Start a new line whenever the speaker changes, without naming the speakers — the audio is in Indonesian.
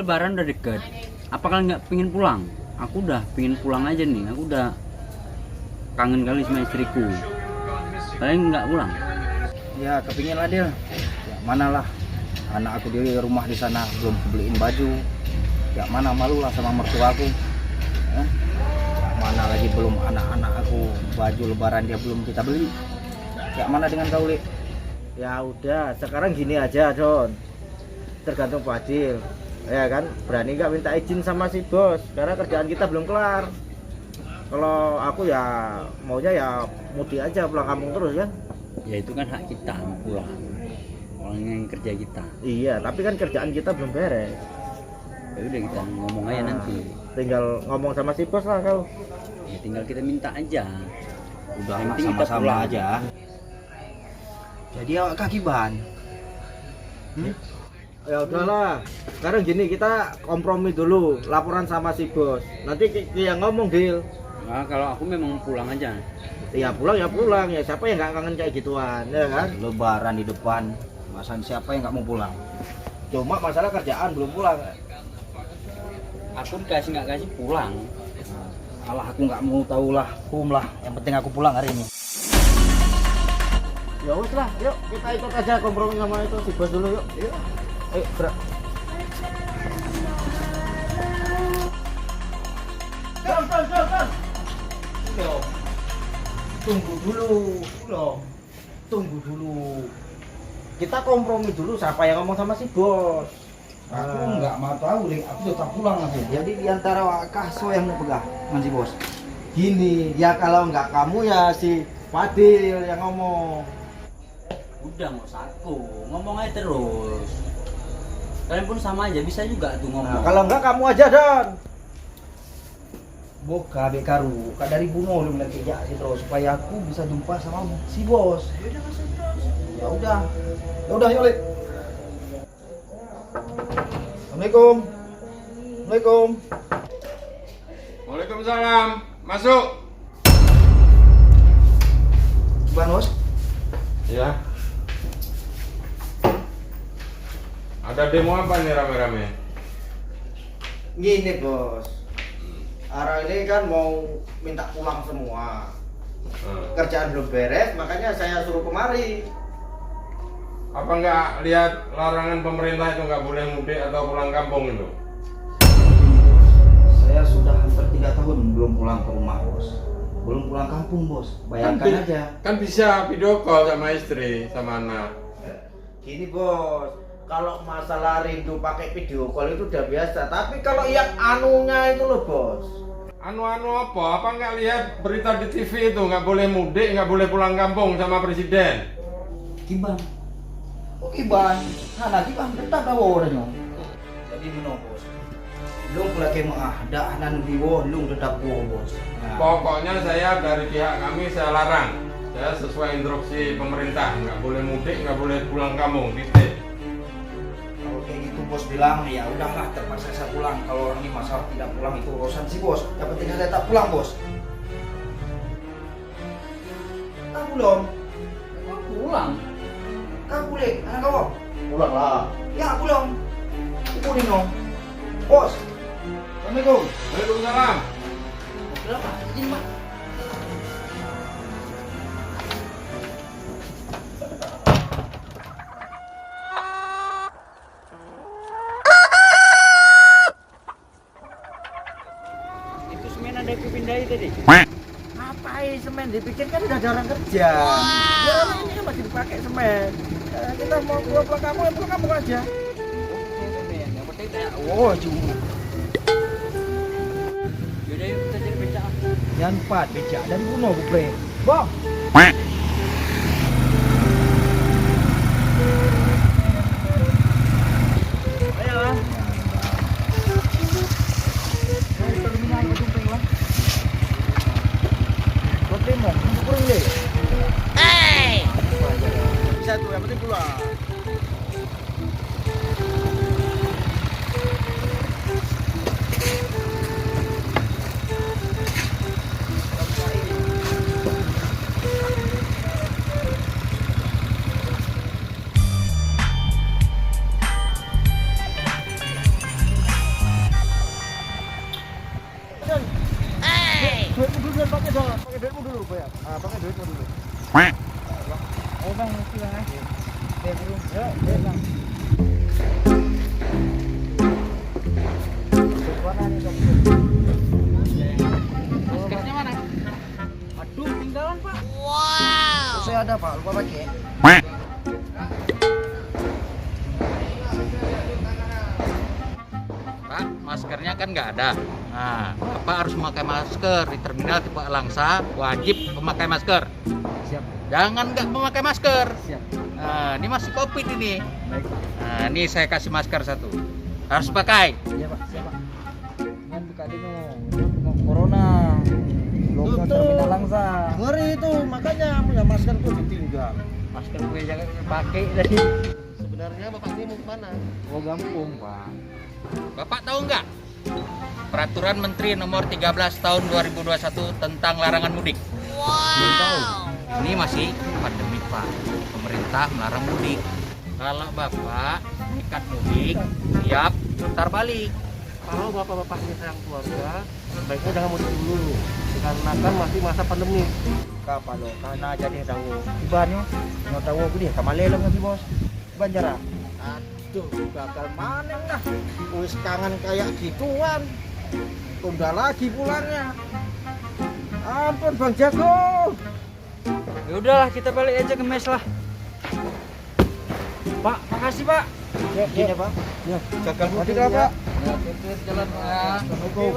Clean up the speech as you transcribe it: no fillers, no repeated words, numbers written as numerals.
Lebaran udah deket. Apa kalian nggak pengen pulang? Aku udah pengen pulang aja nih. Aku udah kangen kali sama istriku. Kalian nggak pulang?
Ya kepingin lah Dil. Ya mana lah, anak aku di rumah di sana belum beliin baju. Ya mana malu lah sama mertuaku. Ya mana lagi belum anak-anak aku baju lebaran dia belum kita beli. Ya mana dengan kau Li?
Ya udah, sekarang gini aja Don. Tergantung Fadil. Ya kan, berani nggak minta izin sama si bos karena kerjaan kita belum kelar. Kalau aku ya maunya ya mudik aja pulang kampung terus ya.
Ya itu kan hak kita mau pulang. Orang yang kerja kita.
Iya, tapi kan kerjaan kita belum beres.
Ya udah kita ngomong aja nanti.
Tinggal ngomong sama si bos lah kau.
Ya tinggal kita minta aja.
Udah
Yang
lah,
penting kita
sama-sama
pulang
aja. Jadi awak kaki ban.
Ya udahlah. Sekarang gini kita kompromi dulu, laporan sama si bos. Nanti yang ngomong Dil.
Nah, kalau aku memang pulang aja.
Ya pulang ya pulang ya. Siapa yang nggak kangen kayak gituan, ya kan?
Lebaran di depan, masa siapa yang nggak mau pulang?
Cuma masalah kerjaan belum pulang.
Aku dikasih nggak kasih pulang.
Alah aku nggak mau tahu lah, lah. Yang penting aku pulang hari ini.
Ya wes lah, yuk kita ikut aja kompromi sama itu si bos dulu yuk. Yuk. Ayo gerak. Jon. Loh. Tunggu dulu. Tunggu dulu. Kita kompromi dulu siapa yang ngomong sama si bos.
Aku nggak mau tahu, Ling. Aku tetap pulang aku.
Jadi diantara Wakaso yang mau pegang si bos. Gini, ya kalau nggak kamu ya si Fadil yang ngomong.
Udah nggak usah aku ngomong aja terus. Kalian pun sama aja bisa juga tuh ngomong.
Nah, kalau nggak kamu aja Don.
Boka bekaru, kak dari bunuh lu nanti kerja terus supaya aku bisa jumpa sama si bos. Ya udah, yuk Lik. Assalamualaikum. Assalamualaikum.
Waalaikumsalam. Masuk.
Gimana bos?
Ya. Ada demo apa nih rame-rame?
Gini bos, Ara ini kan mau minta pulang semua. Kerjaan belum beres, makanya saya suruh kemari.
Apa nggak lihat larangan pemerintah itu nggak boleh mudik atau pulang kampung itu?
Saya sudah hampir 3 tahun belum pulang ke rumah bos. Belum pulang kampung bos. Bayangkan aja.
Kan bisa video call sama istri, sama anak.
Gini bos, kalau masalah rindu pakai video call itu udah biasa. Tapi kalau yang anunya itu loh bos.
Anu-anu apa? Apa nggak lihat berita di TV itu nggak boleh mudik, nggak boleh pulang kampung sama presiden?
Kiban. Oh kiban. Nah kiban tetap tahu orangnya. Jadi menurut bos. Lu lagi ada anak biwo, lu tetap bos. Nah.
Pokoknya saya dari pihak kami saya larang. Saya sesuai instruksi pemerintah, nggak boleh mudik, nggak boleh pulang kampung, titik.
Kalau kayak gitu bos bilang, ya udahlah terpaksa saya pulang. Kalau orang ini masalah tidak pulang itu urusan si bos. Yang penting saya tetap pulang bos. Kamu belum?
Pulang.
Kamu boleh, anak kau?
Pulang lah.
Ya belum. Ibu Nino. Bos. Assalamualaikum.
Waalaikumsalam.
Berapa? Izin pak.
Itu semen ada yang pindahin tadi.
Ngapain semen dipikir kan udah ada orang kerja. Ya ini kan masih dipakai semen. Kita mau pulang kamu ya pulang kamu aja.
Yang penting kayak
Oh cuma.
yaudah yuk kita cari becak.
Yang 4 becak dan bunuh buple. Bom.
Ayo lah.
Terminal Pejumping lah. Kopi mau kurang deh.
Bisa tuh yang penting pulang. ya? Pakai duit dulu.
Oh bang, mesti bang aja. Belum.
Ya, bang. Mana nih Bang?
Maskernya mana?
Aduh, tinggalan pak.
Saya ada Pak, lupa pakai.
Pak, maskernya kan nggak ada. Nah, Bapak harus memakai masker di terminal tipe Langsa, wajib memakai masker.
Siap.
Jangan nggak memakai masker.
Siap.
Nah, ini masih COVID ini.
Baik.
Nah, ini saya kasih masker satu. Harus pakai.
Iya pak, siap pak. Kan buka dino, corona. Lockdown
Tuh.
terminal Langsa.
Ngeri itu, makanya punya masker tuh ditinggal.
Masker gue jangan pakai tadi.
Sebenarnya Bapak ini mau kemana?
Oh gampung pak.
Bapak tahu nggak? Peraturan Menteri Nomor 13 Tahun 2021 tentang larangan mudik.
Belum tahu.
Ini masih pandemi Pak. Pemerintah melarang mudik. Kalau Bapak nekat mudik, siap putar balik.
Kalau bapak-bapak ini sayang keluarga, sebaiknya jangan mudik dulu. Dikarenakan masih masa pandemi. Kapan lo? Karena jadi tahu. Ibanyo, nggak tahu aku dia. Kamalelong nanti bos. Banjara. Aduh, bakal maning dah. Wis kangen kayak gituan. Tunda lagi pulangnya. Ampun Bang Jago.
Ya udahlah, kita balik aja ke mes lah. Pak, makasih pak.
Ya, Pak. Ya, jaga mudik lah Pak.
Ya, jalan Pak.
Assalamualaikum.